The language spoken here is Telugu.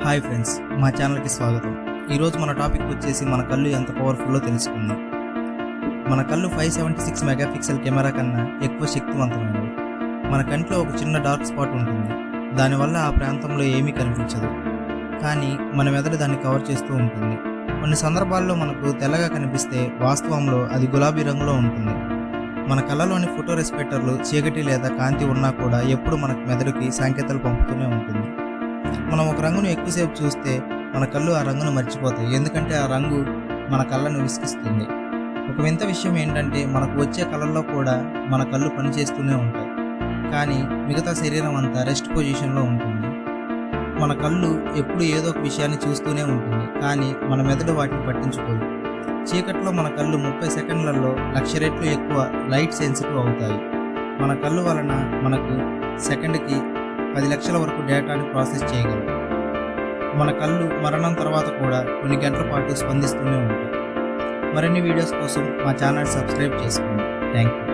హాయ్ ఫ్రెండ్స్, మా ఛానల్కి స్వాగతం. ఈరోజు మన టాపిక్ వచ్చేసి మన కళ్ళు ఎంత పవర్ఫుల్లో తెలుసుకుందాం. మన కళ్ళు 576 మెగాపిక్సెల్ కెమెరా కన్నా ఎక్కువ శక్తివంతమైనవి. మన కంట్లో ఒక చిన్న డార్క్ స్పాట్ ఉంటుంది. దానివల్ల ఆ ప్రాంతంలో ఏమీ కనిపించదు, కానీ మన మెదడు దాన్ని కవర్ చేస్తూ ఉంటుంది. కొన్ని సందర్భాల్లో మనకు తెల్లగా కనిపిస్తే వాస్తవంలో అది గులాబీ రంగులో ఉంటుంది. మన కళ్ళలోని ఫోటో రెస్పెక్టర్లు చీకటి లేదా కాంతి ఉన్నా కూడా ఎప్పుడు మనకు మెదడుకి సంకేతాలు పంపుతూనే ఉంటుంది. మనం ఒక రంగును ఎక్కువసేపు చూస్తే మన కళ్ళు ఆ రంగును మర్చిపోతాయి, ఎందుకంటే ఆ రంగు మన కళ్ళను విసిగిస్తుంది. ఒక వింత విషయం ఏంటంటే మనకు వచ్చే కళల్లో కూడా మన కళ్ళు పనిచేస్తూనే ఉంటాయి, కానీ మిగతా శరీరం అంతా రెస్ట్ పొజిషన్లో ఉంటుంది. మన కళ్ళు ఎప్పుడు ఏదో ఒక విషయాన్ని చూస్తూనే ఉంటుంది, కానీ మన మెదడు వాటిని పట్టించుకోదు. చీకట్లో మన కళ్ళు 30 సెకండ్లలో 1,00,000 రెట్లు ఎక్కువ లైట్ సెన్సిటివ్ అవుతాయి. మన కళ్ళు వలన మనకు సెకండ్కి 10 లక్షల వరకు డేటాని ప్రాసెస్ చేయగలరు. మన కళ్ళు మరణం తర్వాత కూడా కొన్ని గంటల పాటు స్పందిస్తూనే ఉంటాయి. మరిన్ని వీడియోస్ కోసం మా ఛానల్ సబ్స్క్రైబ్ చేసుకోండి. Thank you.